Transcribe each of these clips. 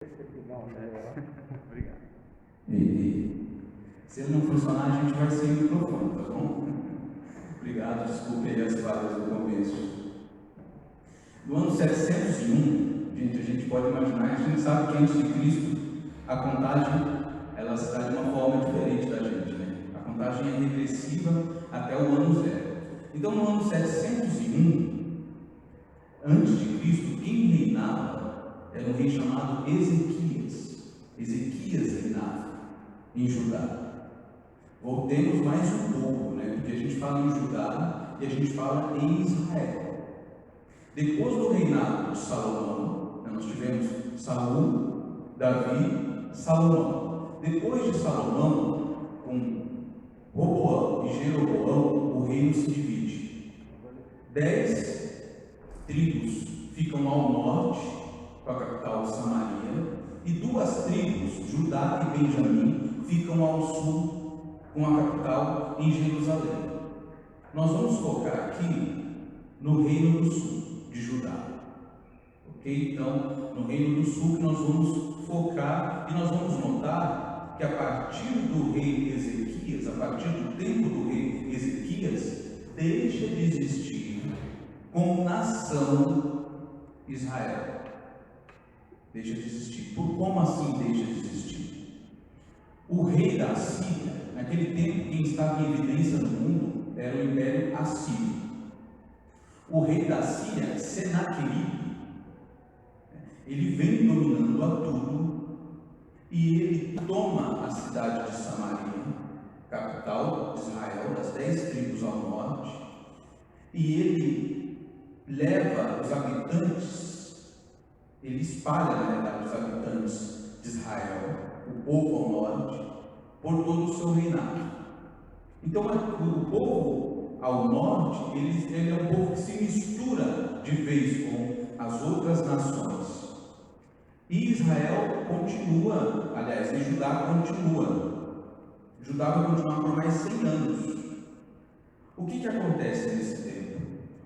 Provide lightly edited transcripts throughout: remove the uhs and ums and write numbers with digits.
Obrigado. Se ele não funcionar, a gente vai sem o microfone, tá bom? Obrigado, desculpe aí as falhas do começo. No ano 701, a gente pode imaginar, a gente sabe que antes de Cristo, a contagem, ela se dá de uma forma diferente da gente, né? A contagem é regressiva até o ano zero. Então, no ano 701, antes de Cristo, quem reinava era um rei chamado Ezequias. Ezequias reinava em Judá. Voltemos mais um pouco, né? Porque a gente fala em Judá e a gente fala em Israel. Depois do reinado de Salomão, nós tivemos Saul, Davi, Salomão. Depois de Salomão, com Roboão e Jeroboão, o reino se divide. 10 tribos ficam ao norte, com a capital de Samaria, e 2 tribos, Judá e Benjamim, ficam ao sul, com a capital em Jerusalém. Nós vamos focar aqui no reino do sul de Judá, ok? Então, no reino do sul que nós vamos focar, e nós vamos notar que a partir do rei Ezequias, a partir do tempo do rei Ezequias, deixa de existir como nação Israel. Deixa de existir. Como assim deixa de existir? O rei da Assíria, naquele tempo quem estava em evidência no mundo era o Império Assírio. O rei da Síria, Senaqueribe, ele vem dominando a tudo e ele toma a cidade de Samaria, capital de Israel, das 10 tribos ao norte, e ele leva os habitantes, ele espalha, na verdade, os habitantes de Israel, o povo ao norte, por todo o seu reinado. Então, o povo ao norte, ele é um povo que se mistura de vez com as outras nações. E Israel continua, aliás, e Judá continua. Judá vai continuar por mais 100 anos. O que acontece nesse tempo?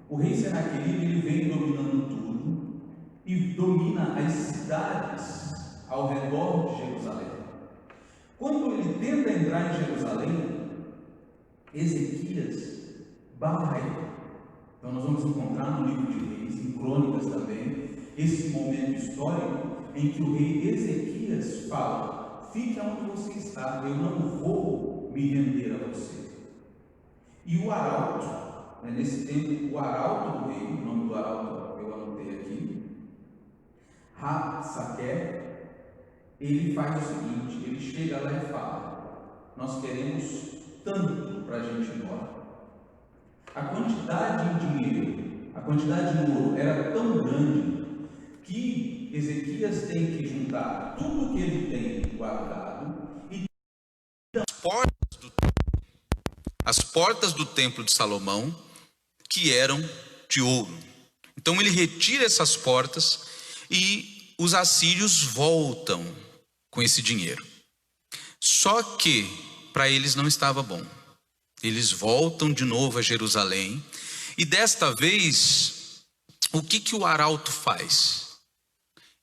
O rei Senaqueribe, ele vem dominando tudo e domina as cidades ao redor de Jerusalém. Quando ele tenta entrar em Jerusalém, Ezequias barra ele. Então nós vamos encontrar no livro de Reis, em Crônicas também, esse momento histórico em que o rei Ezequias fala: fique onde você está, eu não vou me render a você. E o arauto, nesse tempo, o arauto do rei, o nome do arauto eu anotei aqui, Rabsaqué, ele faz o seguinte, ele chega lá e fala: nós queremos tanto para a gente ir embora. A quantidade de dinheiro, a quantidade de ouro era tão grande que Ezequias tem que juntar tudo que ele tem guardado e as portas do templo de Salomão, que eram de ouro. Então ele retira essas portas e os assírios voltam com esse dinheiro. Só que para eles não estava bom. Eles voltam de novo a Jerusalém e desta vez, o que o arauto faz?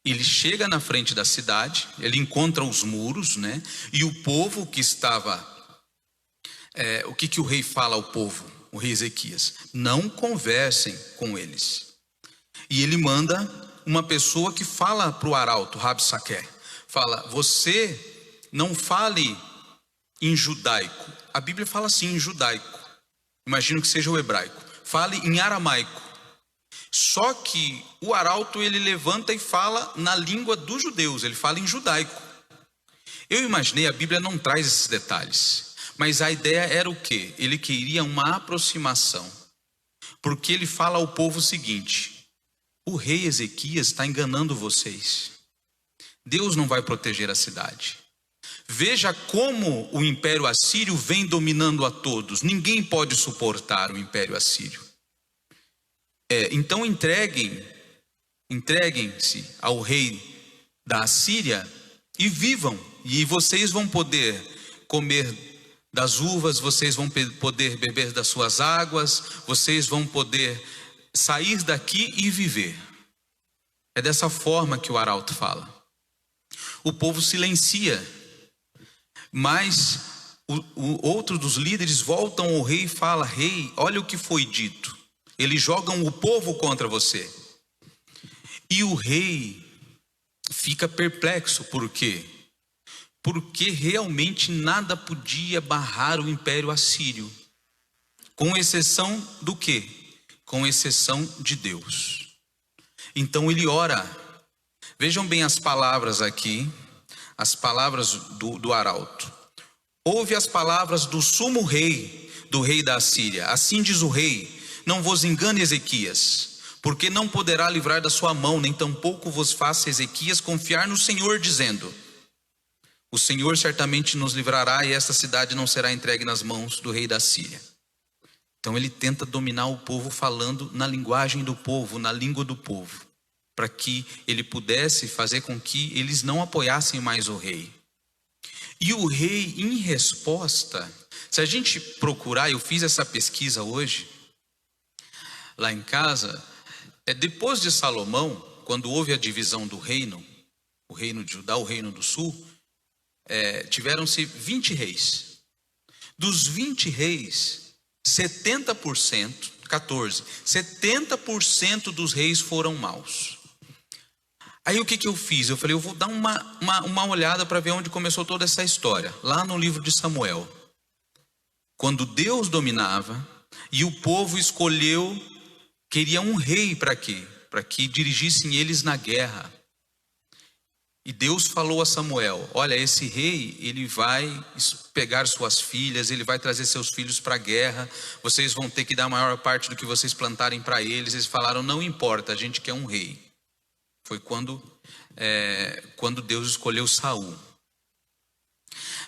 Ele chega na frente da cidade, ele encontra os muros, né? E o povo que estava... o que o rei fala ao povo, o rei Ezequias? Não conversem com eles. E ele manda uma pessoa que fala para o arauto, Rabsaqué, fala: você não fale em judaico. A Bíblia fala assim em judaico, imagino que seja o hebraico. Fale em aramaico. Só que o arauto, ele levanta e fala na língua dos judeus, ele fala em judaico. Eu imaginei, a Bíblia não traz esses detalhes, mas a ideia era o quê? Ele queria uma aproximação, porque ele fala ao povo o seguinte: o rei Ezequias está enganando vocês. Deus não vai proteger a cidade. Veja como o Império Assírio vem dominando a todos. Ninguém pode suportar o Império Assírio. Então entreguem-se ao rei da Assíria e vivam. E vocês vão poder comer das uvas, vocês vão poder beber das suas águas, vocês vão poder sair daqui e viver. É dessa forma que o arauto fala. o povo silencia. Mas o outro dos líderes voltam ao rei e fala: rei, olha o que foi dito. Eles jogam o povo contra você. E o rei fica perplexo. Por quê? Porque realmente nada podia barrar o império assírio. Com exceção do quê? Com exceção de Deus. Então ele ora. Vejam bem as palavras aqui, as palavras do arauto. Ouve as palavras do sumo rei, do rei da Assíria. Assim diz o rei: não vos engane, Ezequias, porque não poderá livrar da sua mão, nem tampouco vos faça, Ezequias, confiar no Senhor, dizendo: o Senhor certamente nos livrará, e esta cidade não será entregue nas mãos do rei da Síria. Então ele tenta dominar o povo falando na linguagem do povo, na língua do povo, para que ele pudesse fazer com que eles não apoiassem mais o rei. E o rei, em resposta, se a gente procurar, eu fiz essa pesquisa hoje, lá em casa, depois de Salomão, quando houve a divisão do reino, o reino de Judá, o reino do sul, tiveram-se 20 reis. Dos 20 reis, 70% dos reis foram maus. Aí o que eu fiz? Eu falei, eu vou dar uma olhada para ver onde começou toda essa história. Lá no livro de Samuel. Quando Deus dominava e o povo escolheu, queria um rei para quê? Para que dirigissem eles na guerra. E Deus falou a Samuel: olha, esse rei, ele vai pegar suas filhas, ele vai trazer seus filhos para a guerra, vocês vão ter que dar a maior parte do que vocês plantarem para eles. Eles falaram: não importa, a gente quer um rei. Foi quando Deus escolheu Saul.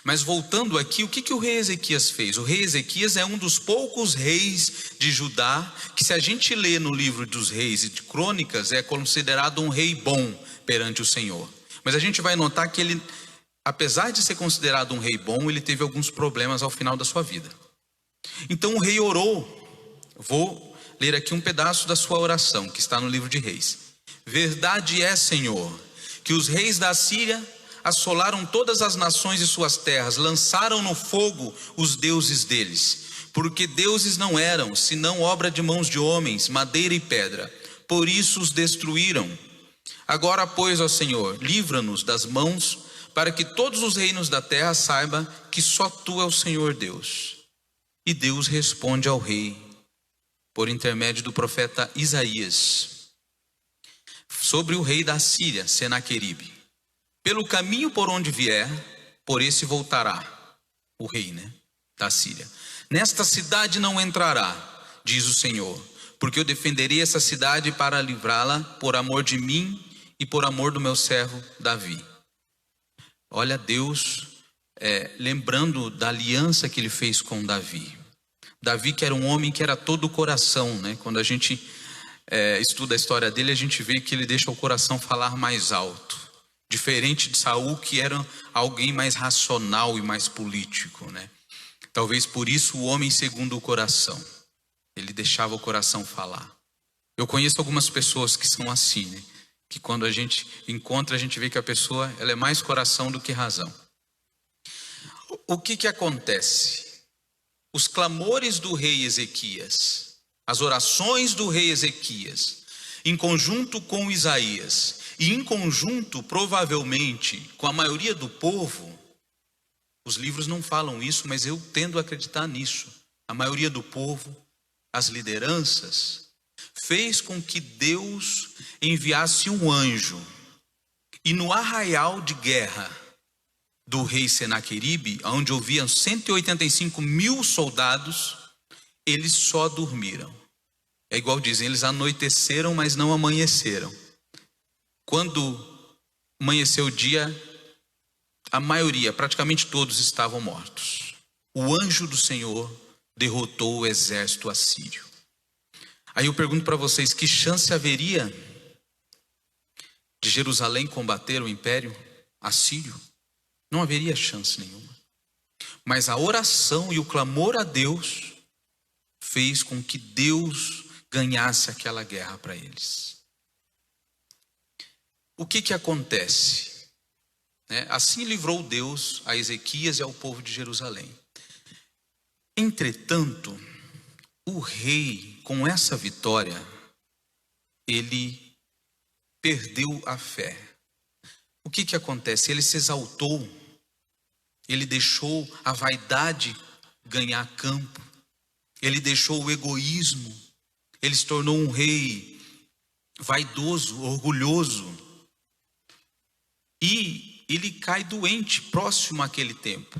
Mas voltando aqui, o que o rei Ezequias fez? O rei Ezequias é um dos poucos reis de Judá que, se a gente lê no livro dos reis e de crônicas, é considerado um rei bom perante o Senhor. Mas a gente vai notar que ele, apesar de ser considerado um rei bom, ele teve alguns problemas ao final da sua vida. Então o rei orou. Vou ler aqui um pedaço da sua oração, que está no livro de Reis. Verdade é, Senhor, que os reis da Síria assolaram todas as nações e suas terras, lançaram no fogo os deuses deles, porque deuses não eram, senão obra de mãos de homens, madeira e pedra, por isso os destruíram. Agora, pois, ó Senhor, livra-nos das mãos, para que todos os reinos da terra saibam que só Tu é o Senhor Deus. E Deus responde ao rei, por intermédio do profeta Isaías, sobre o rei da Síria, Senaqueribe: pelo caminho por onde vier, por esse voltará. O rei, da Síria. Nesta cidade não entrará, diz o Senhor, porque eu defenderei essa cidade para livrá-la por amor de mim e por amor do meu servo Davi. Olha Deus lembrando da aliança que ele fez com Davi. Davi, que era um homem que era todo o coração, Quando a gente estuda a história dele, a gente vê que ele deixa o coração falar mais alto. Diferente de Saul, que era alguém mais racional e mais político, Talvez por isso o homem segundo o coração. Ele deixava o coração falar. Eu conheço algumas pessoas que são assim, que quando a gente encontra, a gente vê que a pessoa ela é mais coração do que razão. O que acontece? Os clamores do rei Ezequias, as orações do rei Ezequias, em conjunto com Isaías, e em conjunto, provavelmente, com a maioria do povo, os livros não falam isso, mas eu tendo a acreditar nisso. A maioria do povo, as lideranças, fez com que Deus enviasse um anjo. E no arraial de guerra do rei Senaqueribe, onde haviam 185.000 soldados, eles só dormiram. É igual dizem, eles anoiteceram, mas não amanheceram. Quando amanheceu o dia, a maioria, praticamente todos, estavam mortos. O anjo do Senhor derrotou o exército assírio. Aí eu pergunto para vocês, que chance haveria de Jerusalém combater o império assírio? Não haveria chance nenhuma. Mas a oração e o clamor a Deus fez com que Deus ganhasse aquela guerra para eles. O que acontece? né? Assim livrou Deus a Ezequias e ao povo de Jerusalém. Entretanto, o rei, com essa vitória, ele perdeu a fé. O que acontece? Ele se exaltou, ele deixou a vaidade ganhar campo, ele deixou o egoísmo, ele se tornou um rei vaidoso, orgulhoso, e ele cai doente próximo àquele tempo.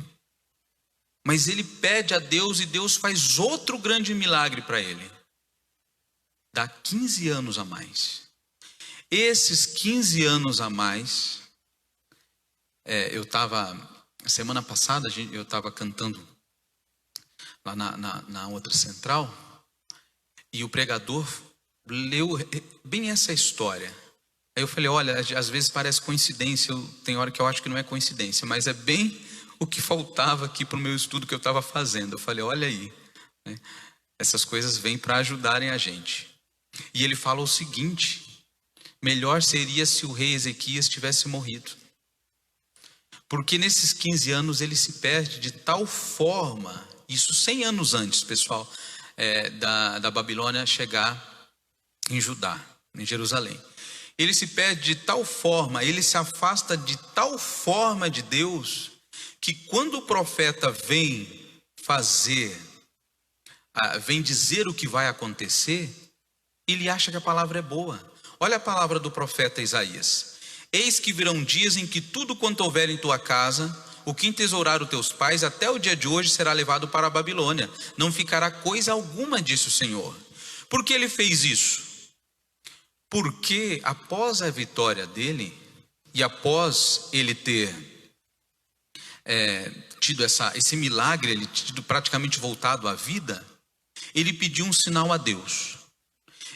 Mas ele pede a Deus e Deus faz outro grande milagre para ele. Dá 15 anos a mais. Esses 15 anos a mais, eu estava, semana passada, eu estava cantando lá na outra central, e o pregador leu bem essa história. Aí eu falei, olha, às vezes parece coincidência, tem hora que eu acho que não é coincidência, mas é bem o que faltava aqui para o meu estudo que eu estava fazendo. Eu falei, olha aí, né? Essas coisas vêm para ajudarem a gente. E ele fala o seguinte: melhor seria se o rei Ezequias tivesse morrido. Porque nesses 15 anos ele se perde de tal forma, isso 100 anos antes, pessoal, da Babilônia chegar em Judá, em Jerusalém. Ele se perde de tal forma, ele se afasta de tal forma de Deus, que quando o profeta vem dizer o que vai acontecer, ele acha que a palavra é boa. Olha a palavra do profeta Isaías: eis que virão dias em que tudo quanto houver em tua casa, o que entesouraram teus pais, até o dia de hoje será levado para a Babilônia. Não ficará coisa alguma, disse o Senhor. Por que ele fez isso? Porque após a vitória dele, e após ele ter tido esse milagre, ele tido praticamente voltado à vida, ele pediu um sinal a Deus.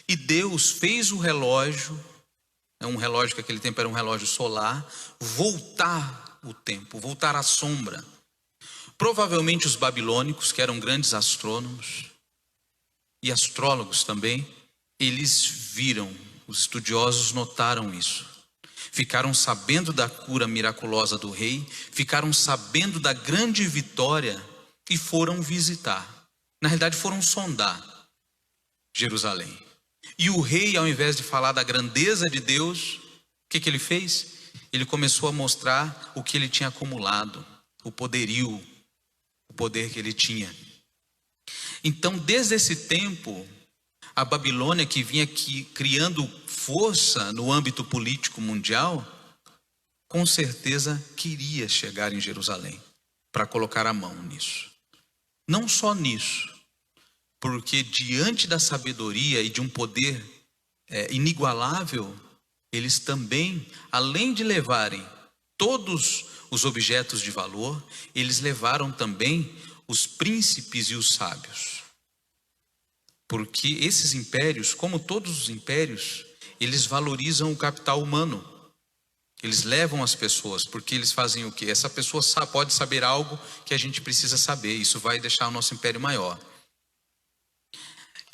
E Deus fez o relógio, um relógio que naquele tempo era um relógio solar, voltar o tempo, voltar à sombra. Provavelmente os babilônicos, que eram grandes astrônomos e astrólogos também, eles viram, os estudiosos notaram isso. Ficaram sabendo da cura miraculosa do rei, ficaram sabendo da grande vitória e foram visitar. Na realidade, foram sondar Jerusalém. E o rei, ao invés de falar da grandeza de Deus, o que ele fez? Ele começou a mostrar o que ele tinha acumulado, o poderio, o poder que ele tinha. Então, desde esse tempo, a Babilônia, que vinha aqui criando força no âmbito político mundial, com certeza queria chegar em Jerusalém para colocar a mão nisso. Não só nisso, porque diante da sabedoria e de um poder inigualável, eles também, além de levarem todos os objetos de valor, eles levaram também os príncipes e os sábios. Porque esses impérios, como todos os impérios, eles valorizam o capital humano. Eles levam as pessoas, porque eles fazem o quê? Essa pessoa pode saber algo que a gente precisa saber. Isso vai deixar o nosso império maior.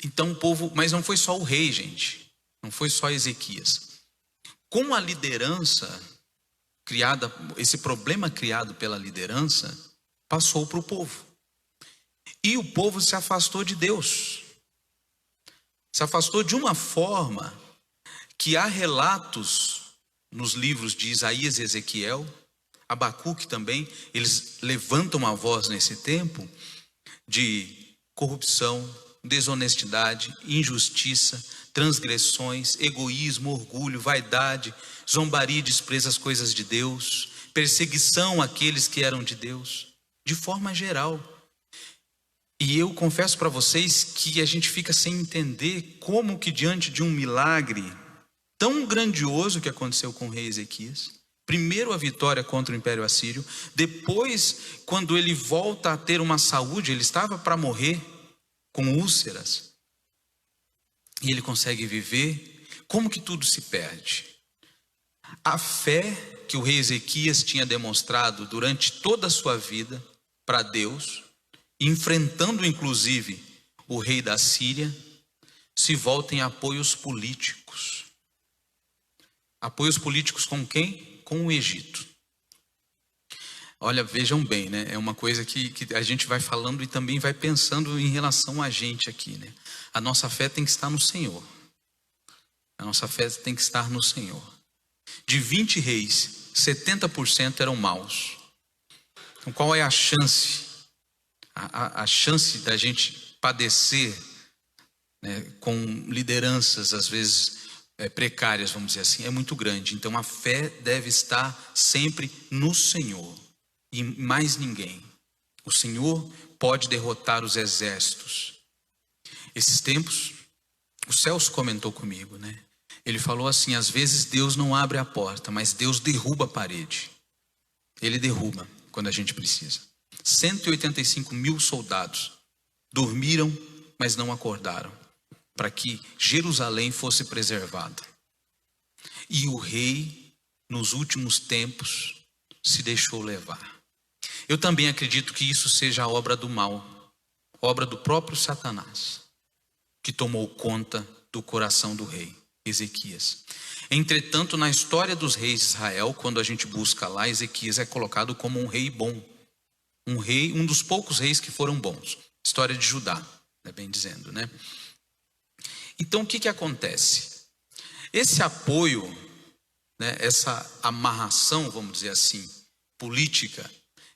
Então o povo, mas não foi só o rei, gente. Não foi só Ezequias. Com a liderança criada, esse problema criado pela liderança, passou para o povo. E o povo se afastou de Deus. Se afastou de uma forma que há relatos nos livros de Isaías e Ezequiel, Abacuque também, eles levantam a voz nesse tempo de corrupção, desonestidade, injustiça, transgressões, egoísmo, orgulho, vaidade, zombaria e desprezo às coisas de Deus, perseguição àqueles que eram de Deus, de forma geral. E eu confesso para vocês que a gente fica sem entender como que diante de um milagre tão grandioso que aconteceu com o rei Ezequias, primeiro a vitória contra o Império Assírio, depois quando ele volta a ter uma saúde, ele estava para morrer com úlceras, e ele consegue viver, como que tudo se perde? A fé que o rei Ezequias tinha demonstrado durante toda a sua vida para Deus, enfrentando inclusive o rei da Síria, se volta em apoios políticos. Apoios políticos com quem? Com o Egito. Olha, vejam bem, né? É uma coisa que a gente vai falando e também vai pensando em relação a gente aqui, né? A nossa fé tem que estar no Senhor. A nossa fé tem que estar no Senhor. De 20 reis, 70% eram maus. Então, qual é a chance? A chance da gente padecer, né, com lideranças, às vezes precárias, vamos dizer assim, é muito grande. Então, a fé deve estar sempre no Senhor e mais ninguém. O Senhor pode derrotar os exércitos. Esses tempos, o Celso comentou comigo, né? Ele falou assim: às vezes Deus não abre a porta, mas Deus derruba a parede. Ele derruba quando a gente precisa. 185.000 soldados dormiram, mas não acordaram, para que Jerusalém fosse preservada. E o rei, nos últimos tempos, se deixou levar. Eu também acredito que isso seja a obra do mal, obra do próprio Satanás, que tomou conta do coração do rei Ezequias. Entretanto, na história dos reis de Israel, quando a gente busca lá, Ezequias é colocado como um rei bom. Um dos poucos reis que foram bons. História de Judá, bem dizendo, né? Então, o que acontece? Esse apoio, né, essa amarração, vamos dizer assim, política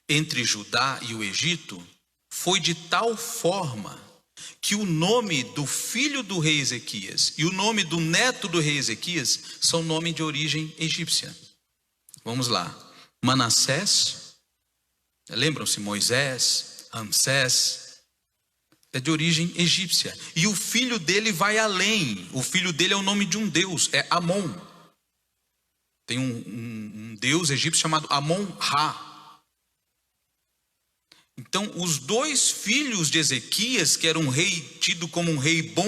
entre Judá e o Egito, foi de tal forma que o nome do filho do rei Ezequias e o nome do neto do rei Ezequias são nome de origem egípcia. Vamos lá. Manassés, lembram-se? Moisés, Ramsés, é de origem egípcia. E o filho dele vai além. O filho dele é o nome de um deus, é Amon. Tem um deus egípcio chamado Amon-Ra. Então, os dois filhos de Ezequias, que era um rei tido como um rei bom,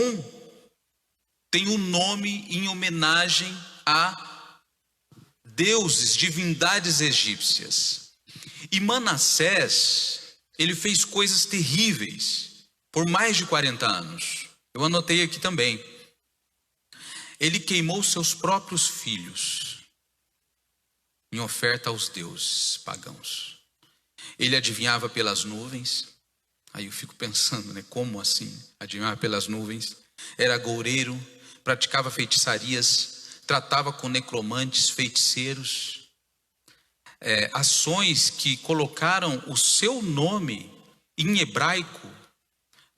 tem um nome em homenagem a deuses, divindades egípcias. E Manassés, ele fez coisas terríveis por mais de 40 anos. Eu anotei aqui também. Ele queimou seus próprios filhos em oferta aos deuses pagãos. Ele adivinhava pelas nuvens. Aí eu fico pensando, né? Como assim? Adivinhava pelas nuvens. Era agoureiro, praticava feitiçarias, tratava com necromantes, feiticeiros. Ações que colocaram o seu nome em hebraico.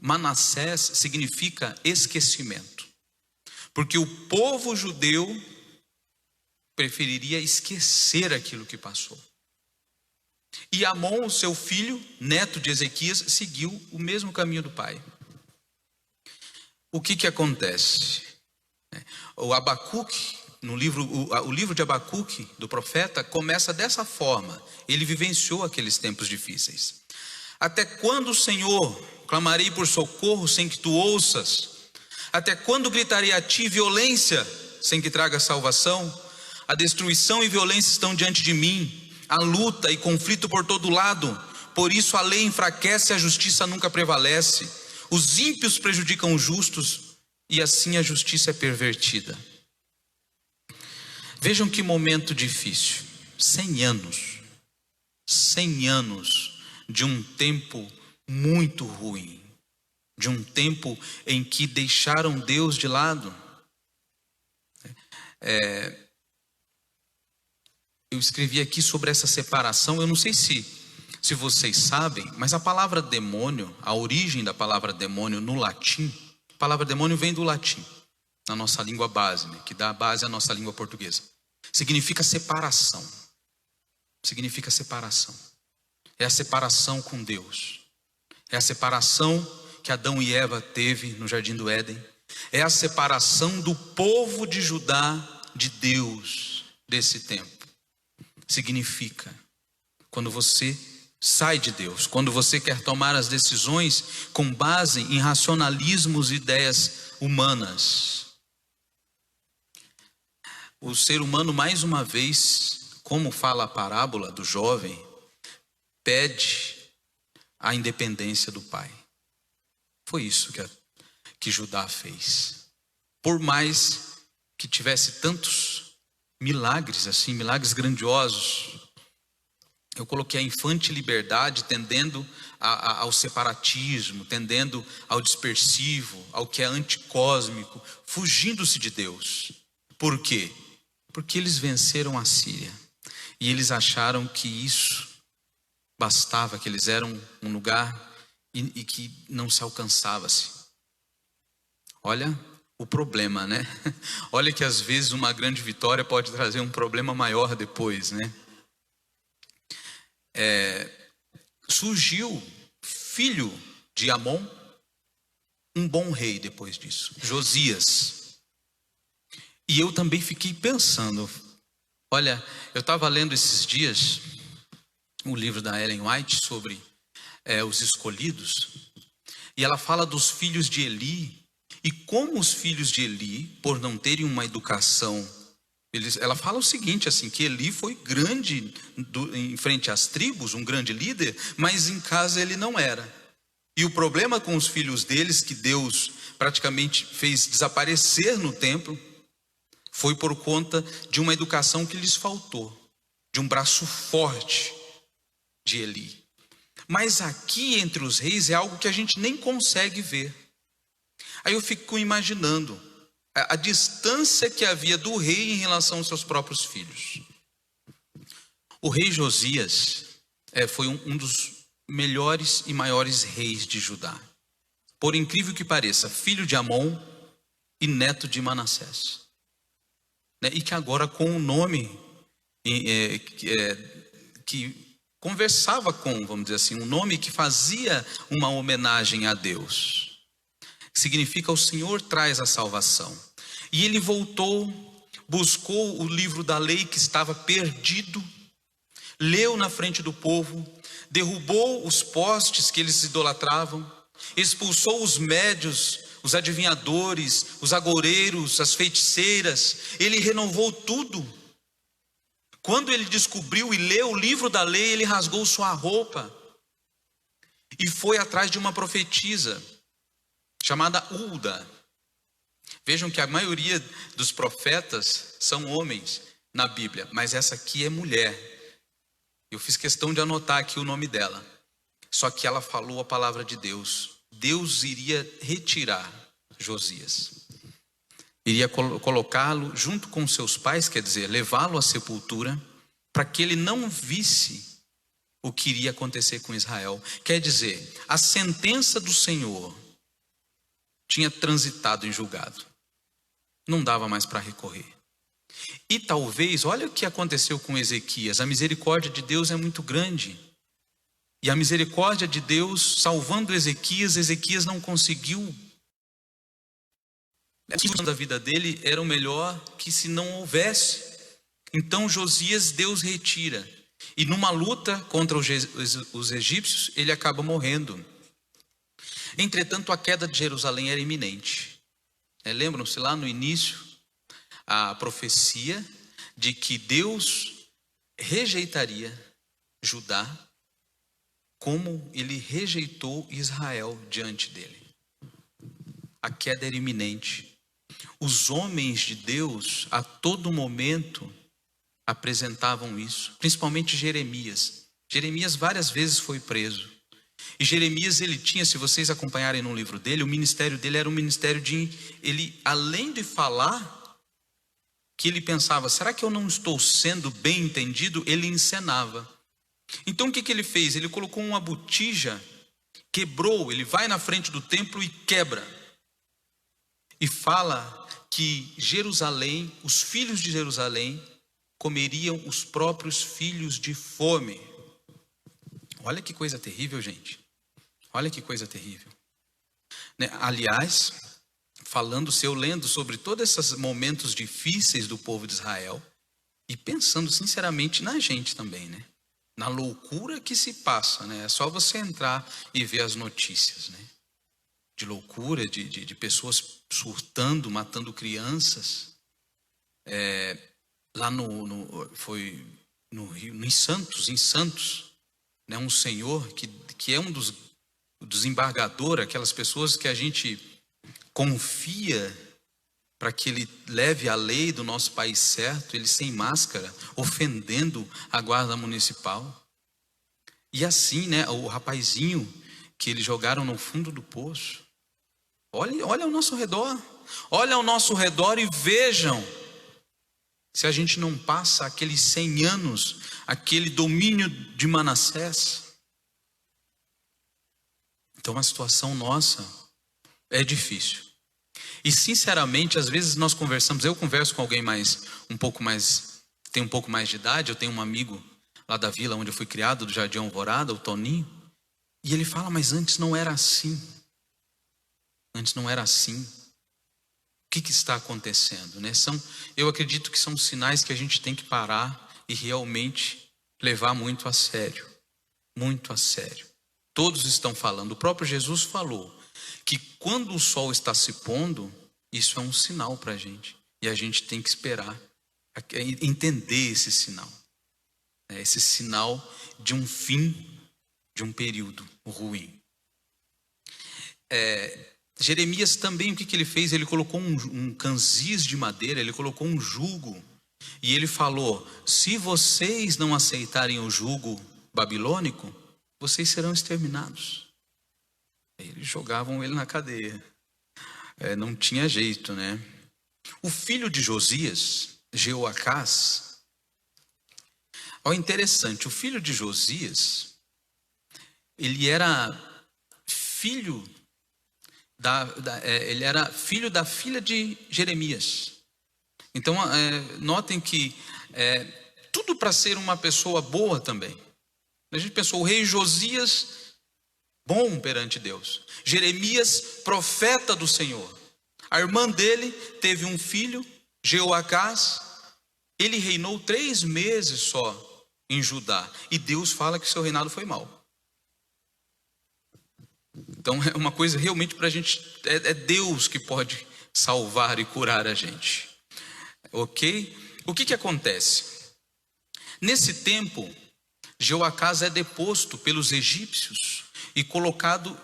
Manassés significa esquecimento. Porque o povo judeu preferiria esquecer aquilo que passou. E Amon, seu filho, neto de Ezequias, seguiu o mesmo caminho do pai. O que acontece? O Abacuque, o livro de Abacuque, do profeta, começa dessa forma. Ele vivenciou aqueles tempos difíceis. Até quando, Senhor, clamarei por socorro sem que tu ouças? Até quando gritarei a ti violência sem que traga salvação? A destruição e violência estão diante de mim. Há luta e conflito por todo lado, por isso a lei enfraquece e a justiça nunca prevalece. Os ímpios prejudicam os justos e assim a justiça é pervertida. Vejam que momento difícil. 100 anos de um tempo muito ruim, de um tempo em que deixaram Deus de lado. Eu escrevi aqui sobre essa separação. Eu não sei se vocês sabem, mas a palavra demônio, a origem da palavra demônio no latim, a palavra demônio vem do latim, na nossa língua base, né, que dá base à nossa língua portuguesa. Significa separação. Significa separação. É a separação com Deus. É a separação que Adão e Eva teve no jardim do Éden. É a separação do povo de Judá de Deus desse tempo. Significa quando você sai de Deus, quando você quer tomar as decisões com base em racionalismos e ideias humanas. O ser humano, mais uma vez, como fala a parábola do jovem, pede a independência do pai. Foi isso que Judá fez. Por mais que tivesse tantos milagres, assim, milagres grandiosos. eu coloquei a infante liberdade tendendo ao separatismo, tendendo ao dispersivo, ao que é anticósmico, fugindo-se de Deus. Por quê? Porque eles venceram a Síria e eles acharam que isso bastava, que eles eram um lugar e que não se alcançava-se. Olha o problema, né? Olha que às vezes uma grande vitória pode trazer um problema maior depois, né? Surgiu filho de Amon, um bom rei depois disso, Josias. E eu também fiquei pensando, olha, eu estava lendo esses dias o livro da Ellen White sobre os escolhidos, e ela fala dos filhos de Eli, e como os filhos de Eli, por não terem uma educação, ela fala o seguinte, assim, que Eli foi grande em frente às tribos, um grande líder, mas em casa ele não era. E o problema com os filhos deles, que Deus praticamente fez desaparecer no templo, foi por conta de uma educação que lhes faltou, de um braço forte de Eli. Mas aqui entre os reis é algo que a gente nem consegue ver. Aí eu fico imaginando a distância que havia do rei em relação aos seus próprios filhos. O rei Josias foi um dos melhores e maiores reis de Judá. Por incrível que pareça, filho de Amon e neto de Manassés. E que agora com um nome que conversava com, vamos dizer assim, um nome que fazia uma homenagem a Deus. Significa o Senhor traz a salvação. E ele voltou, buscou o livro da lei que estava perdido, leu na frente do povo, derrubou os postes que eles idolatravam, expulsou os médios, os adivinhadores, os agoureiros, as feiticeiras. Ele renovou tudo. Quando ele descobriu e leu o livro da lei, ele rasgou sua roupa e foi atrás de uma profetisa chamada Hulda. Vejam que a maioria dos profetas são homens na Bíblia, mas essa aqui é mulher. Eu fiz questão de anotar aqui o nome dela. Só que ela falou a palavra de Deus. Deus iria retirar Josias. Iria colocá-lo junto com seus pais, quer dizer, levá-lo à sepultura, para que ele não visse o que iria acontecer com Israel. Quer dizer, a sentença do Senhor tinha transitado em julgado. Não dava mais para recorrer. E talvez, olha o que aconteceu com Ezequias. A misericórdia de Deus é muito grande. E a misericórdia de Deus, salvando Ezequias, Ezequias não conseguiu. A da vida dele era o melhor que se não houvesse. Então Josias, Deus retira. E numa luta contra os egípcios, ele acaba morrendo. Entretanto, a queda de Jerusalém era iminente. Lembram-se lá no início, a profecia de que Deus rejeitaria Judá, como ele rejeitou Israel diante dele. A queda era iminente. Os homens de Deus, a todo momento, apresentavam isso, principalmente Jeremias. Jeremias várias vezes foi preso. E Jeremias, ele tinha, se vocês acompanharem no livro dele, o ministério dele era um ministério de, ele, além de falar, que ele pensava, será que eu não estou sendo bem entendido? Ele encenava. Então o que ele fez? Ele colocou uma botija, quebrou, ele vai na frente do templo e quebra. E fala que Jerusalém, os filhos de Jerusalém, comeriam os próprios filhos de fome. Olha que coisa terrível, gente. Olha que coisa terrível. Aliás, eu lendo sobre todos esses momentos difíceis do povo de Israel e pensando sinceramente na gente também, né? Na loucura que se passa, né? É só você entrar e ver as notícias, né? De loucura, de pessoas surtando, matando crianças. Lá foi no Rio, em Santos, né? Um senhor que é um dos desembargadores, aquelas pessoas que a gente confia para que ele leve a lei do nosso país certo, ele sem máscara, ofendendo a guarda municipal. E assim, né, o rapazinho que eles jogaram no fundo do poço. Olha ao nosso redor. Olha ao nosso redor e vejam se a gente não passa aqueles 100 anos, aquele domínio de Manassés. Então a situação nossa é difícil. E sinceramente, às vezes nós conversamos, eu converso com alguém tem um pouco mais de idade, eu tenho um amigo lá da vila onde eu fui criado, do Jardim Alvorada, o Toninho, e ele fala, mas antes não era assim. Antes não era assim. O que está acontecendo, né? Eu acredito que são sinais que a gente tem que parar e realmente levar muito a sério. Muito a sério. Todos estão falando. O próprio Jesus falou que quando o sol está se pondo, isso é um sinal para a gente. E a gente tem que esperar, entender esse sinal. Esse sinal de um fim de um período ruim. Jeremias também, o que ele fez? Ele colocou um canzis de madeira, ele colocou um jugo. E ele falou, se vocês não aceitarem o jugo babilônico, vocês serão exterminados. Eles jogavam ele na cadeia. Não tinha jeito, né? O filho de Josias, Jeoacás, interessante, o filho de Josias, ele era filho da filha de Jeremias. Então, notem que tudo para ser uma pessoa boa também. A gente pensou, o rei Josias, bom perante Deus. Jeremias, profeta do Senhor. A irmã dele teve um filho, Jeoacás. Ele reinou 3 meses só em Judá. E Deus fala que seu reinado foi mau. Então é uma coisa realmente para a gente, é Deus que pode salvar e curar a gente. Ok? O que acontece? Nesse tempo, Jeoacás é deposto pelos egípcios e colocado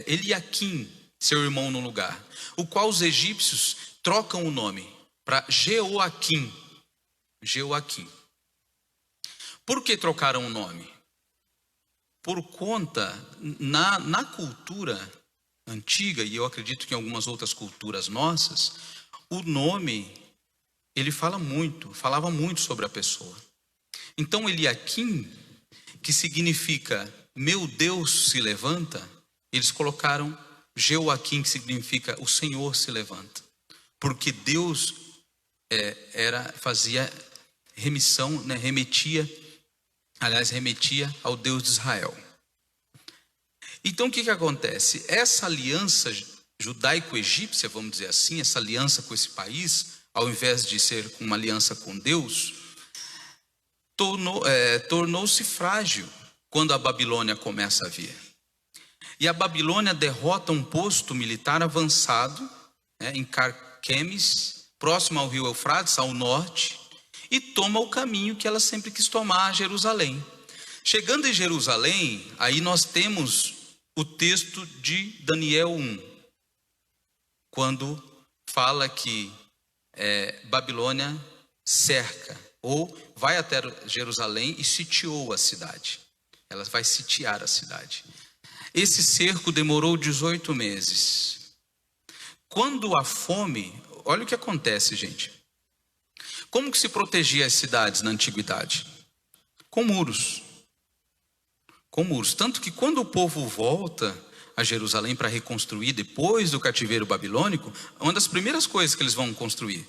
Eliaquim, seu irmão, no lugar. O qual os egípcios trocam o nome para Jeoaquim. Jeoaquim. Por que trocaram o nome? Por conta, na cultura antiga, e eu acredito que em algumas outras culturas nossas, o nome, ele falava muito sobre a pessoa. Então Eliaquim, que significa meu Deus se levanta, eles colocaram Jeoaquim, que significa o Senhor se levanta. Porque Deus fazia remissão, né, remetia ao Deus de Israel. Então o que acontece? Essa aliança judaico-egípcia, vamos dizer assim, essa aliança com esse país, ao invés de ser uma aliança com Deus, tornou-se frágil quando a Babilônia começa a vir. E a Babilônia derrota um posto militar avançado, em Carquemes, próximo ao rio Eufrates, ao norte, e toma o caminho que ela sempre quis tomar, Jerusalém. Chegando em Jerusalém, aí nós temos o texto de Daniel 1, quando fala que Babilônia cerca, ou vai até Jerusalém e sitiou a cidade. Ela vai sitiar a cidade. Esse cerco demorou 18 meses. Quando a fome, olha o que acontece, gente. Como que se protegia as cidades na antiguidade? Com muros. Com muros. Tanto que quando o povo volta a Jerusalém para reconstruir depois do cativeiro babilônico, uma das primeiras coisas que eles vão construir,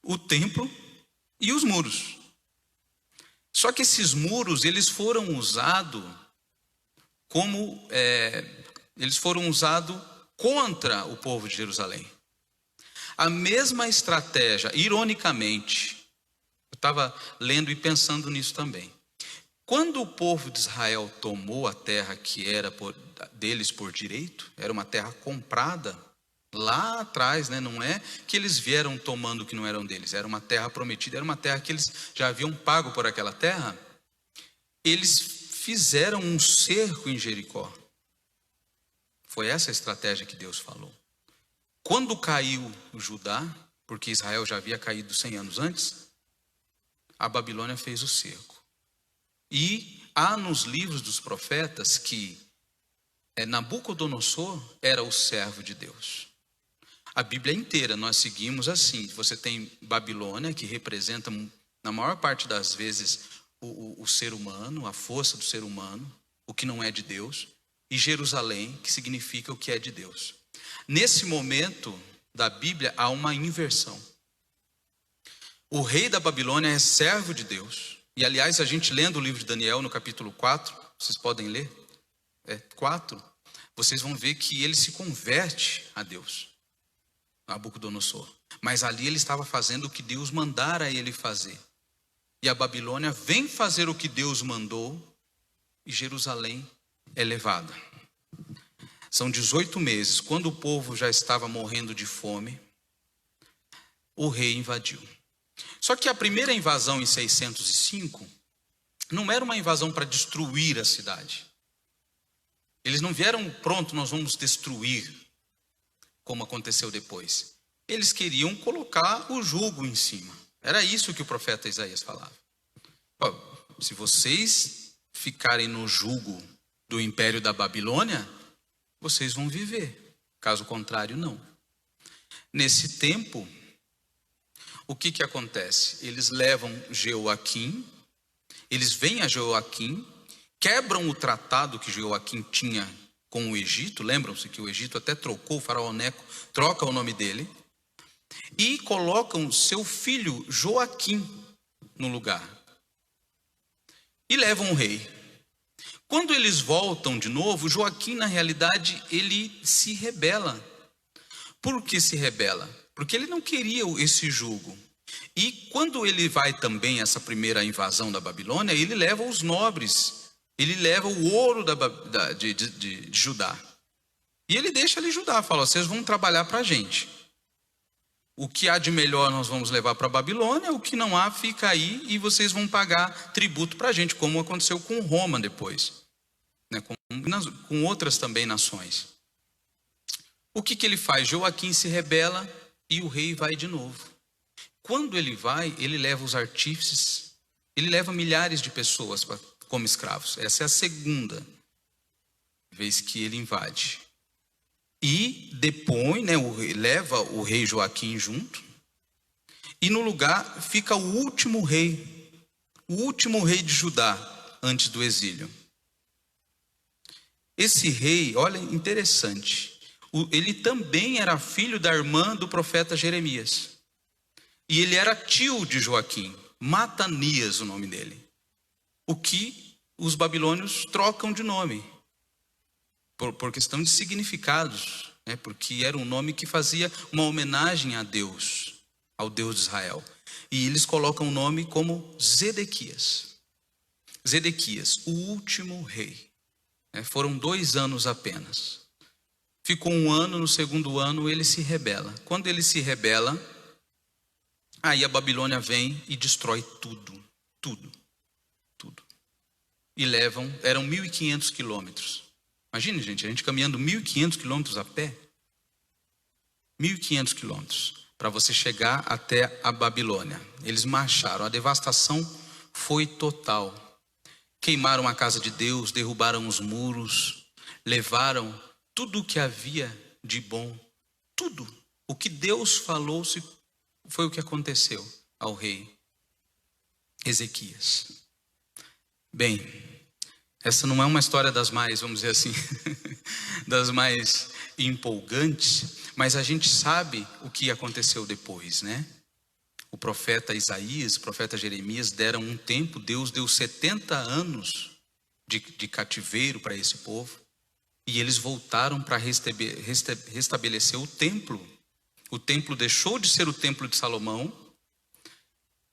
o templo e os muros. Só que esses muros, eles foram usados contra o povo de Jerusalém. A mesma estratégia, ironicamente, eu estava lendo e pensando nisso também. Quando o povo de Israel tomou a terra que era deles por direito, era uma terra comprada lá atrás, né? Não é que eles vieram tomando o que não eram deles, era uma terra prometida, era uma terra que eles já haviam pago por aquela terra. Eles fizeram um cerco em Jericó. Foi essa a estratégia que Deus falou. Quando caiu o Judá, porque Israel já havia caído 100 anos antes, a Babilônia fez o cerco. E há nos livros dos profetas que Nabucodonosor era o servo de Deus. A Bíblia inteira nós seguimos assim. Você tem Babilônia, que representa, na maior parte das vezes, o ser humano, a força do ser humano, o que não é de Deus. E Jerusalém, que significa o que é de Deus. Nesse momento da Bíblia há uma inversão. O rei da Babilônia é servo de Deus. E aliás, a gente lendo o livro de Daniel no capítulo 4, vocês podem ler, 4, vocês vão ver que ele se converte a Deus, Nabucodonosor. Mas ali ele estava fazendo o que Deus mandara ele fazer. E a Babilônia vem fazer o que Deus mandou e Jerusalém é levada. São 18 meses, quando o povo já estava morrendo de fome, o rei invadiu. Só que a primeira invasão em 605 não era uma invasão para destruir a cidade. Eles não vieram, pronto, nós vamos destruir, como aconteceu depois. Eles queriam colocar o jugo em cima. Era isso que o profeta Isaías falava. Se vocês ficarem no jugo do império da Babilônia, vocês vão viver. Caso contrário, não. Nesse tempo, o que acontece? Eles levam Jeoaquim, eles vêm a Jeoaquim, quebram o tratado que Jeoaquim tinha com o Egito. Lembram-se que o Egito até trocou, o faraó Neco troca o nome dele. E colocam seu filho Joaquim no lugar. E levam o rei. Quando eles voltam de novo, Joaquim, na realidade, ele se rebela. Por que se rebela? Porque ele não queria esse jugo. E quando ele vai também, essa primeira invasão da Babilônia, ele leva os nobres. Ele leva o ouro de Judá. E ele deixa ali Judá, fala, vocês vão trabalhar para a gente. O que há de melhor nós vamos levar para a Babilônia, o que não há fica aí e vocês vão pagar tributo para a gente, como aconteceu com Roma depois, né? Com outras também nações. O que ele faz? Joaquim se rebela e o rei vai de novo. Quando ele vai, ele leva os artífices, ele leva milhares de pessoas como escravos. Essa é a segunda vez que ele invade. E depõe, né, leva o rei Joaquim junto. E no lugar fica o último rei de Judá antes do exílio. Esse rei, olha, interessante, ele também era filho da irmã do profeta Jeremias. E ele era tio de Joaquim, Matanias o nome dele. O que os babilônios trocam de nome. Por questão de significados, né? Porque era um nome que fazia uma homenagem a Deus, ao Deus de Israel. E eles colocam o nome como Zedequias. Zedequias, o último rei. Foram 2 anos apenas. Ficou 1 ano, no segundo ano ele se rebela. Quando ele se rebela, aí a Babilônia vem e destrói tudo. E eram 1.500 quilômetros. Imagine, gente, a gente caminhando 1.500 quilômetros a pé. 1.500 quilômetros para você chegar até a Babilônia. Eles marcharam, a devastação foi total. Queimaram a casa de Deus, derrubaram os muros, levaram tudo o que havia de bom. Tudo. O que Deus falou foi o que aconteceu ao rei Ezequias. Bem, essa não é uma história das mais, vamos dizer assim, das mais empolgantes, mas a gente sabe o que aconteceu depois, né? O profeta Isaías, o profeta Jeremias deram um tempo, Deus deu 70 anos de cativeiro para esse povo, e eles voltaram para restabelecer o templo. O templo deixou de ser o templo de Salomão,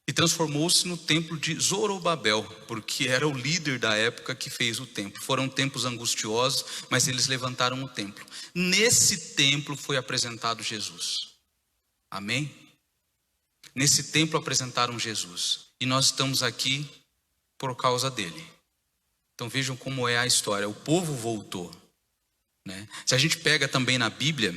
e transformou-se no templo de Zorobabel, porque era o líder da época que fez o templo. Foram tempos angustiosos, mas eles levantaram o templo. Nesse templo foi apresentado Jesus. Amém? Nesse templo apresentaram Jesus. E nós estamos aqui por causa dele. Então vejam como é a história. O povo voltou, né? Se a gente pega também na Bíblia,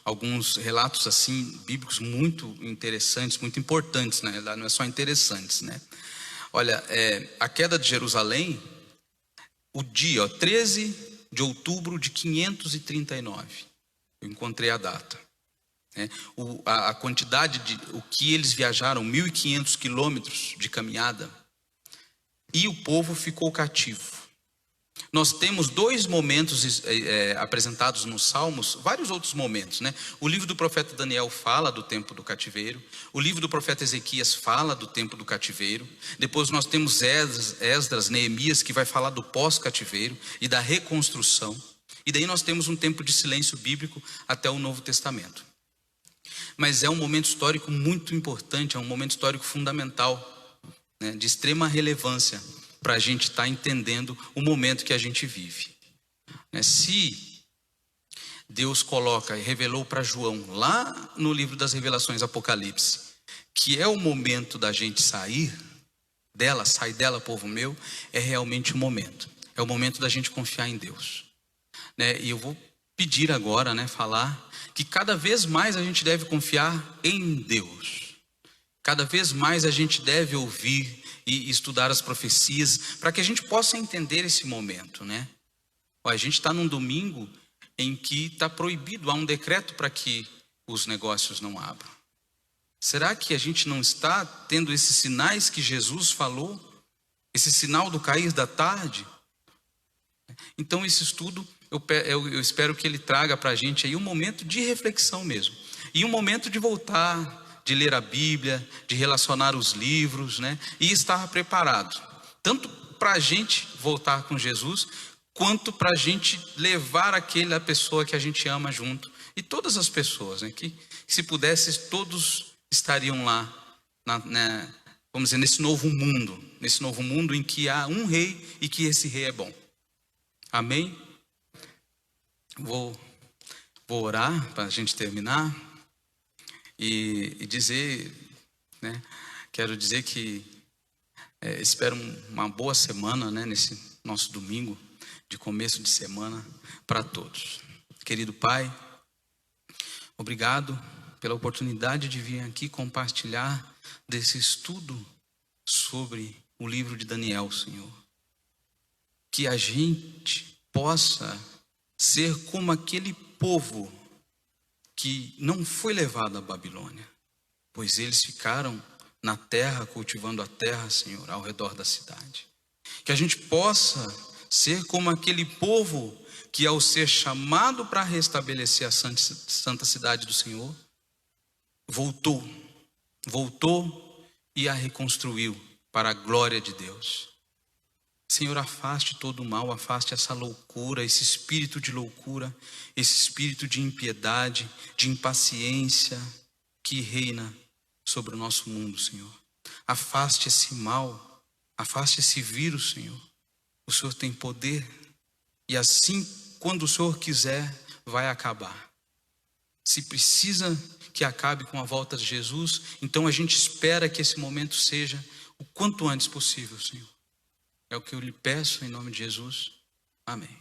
alguns relatos assim bíblicos muito interessantes, muito importantes, né? Não é só interessantes, né? Olha, a queda de Jerusalém, o dia, 13 de outubro de 539. Eu encontrei a data. A quantidade o que eles viajaram, 1.500 quilômetros de caminhada, e o povo ficou cativo. Nós temos dois momentos apresentados nos Salmos, vários outros momentos, né? O livro do profeta Daniel fala do tempo do cativeiro, o livro do profeta Ezequias fala do tempo do cativeiro, depois nós temos Esdras, Neemias, que vai falar do pós-cativeiro e da reconstrução, e daí nós temos um tempo de silêncio bíblico até o Novo Testamento. Mas é um momento histórico muito importante, é um momento histórico fundamental, né, de extrema relevância, para a gente estar entendendo o momento que a gente vive. Se Deus coloca e revelou para João, lá no livro das Revelações, Apocalipse, que é o momento da gente sair dela, sai dela, povo meu, é realmente o momento. É o momento da gente confiar em Deus. E eu vou pedir agora, falar que cada vez mais a gente deve confiar em Deus. Cada vez mais a gente deve ouvir e estudar as profecias, para que a gente possa entender esse momento, A gente está num domingo em que está proibido, há um decreto para que os negócios não abram. Será que a gente não está tendo esses sinais que Jesus falou? Esse sinal do cair da tarde? Então esse estudo, eu espero que ele traga para a gente aí um momento de reflexão mesmo, e um momento de voltar, de ler a Bíblia, de relacionar os livros, e estar preparado, tanto para a gente voltar com Jesus, quanto para a gente levar aquela pessoa que a gente ama junto, e todas as pessoas, que se pudesse, todos estariam lá, vamos dizer, nesse novo mundo em que há um rei e que esse rei é bom. Amém? Vou orar para a gente terminar. E dizer, quero dizer que espero uma boa semana, nesse nosso domingo de começo de semana para todos. Querido Pai, obrigado pela oportunidade de vir aqui compartilhar desse estudo sobre o livro de Daniel, Senhor. Que a gente possa ser como aquele povo que não foi levado à Babilônia, pois eles ficaram na terra, cultivando a terra, Senhor, ao redor da cidade. Que a gente possa ser como aquele povo que, ao ser chamado para restabelecer a santa cidade do Senhor, voltou e a reconstruiu para a glória de Deus. Senhor, afaste todo o mal, afaste essa loucura, esse espírito de loucura, esse espírito de impiedade, de impaciência que reina sobre o nosso mundo, Senhor. Afaste esse mal, afaste esse vírus, Senhor. O Senhor tem poder e assim, quando o Senhor quiser, vai acabar. Se precisa que acabe com a volta de Jesus, então a gente espera que esse momento seja o quanto antes possível, Senhor. É o que eu lhe peço em nome de Jesus. Amém.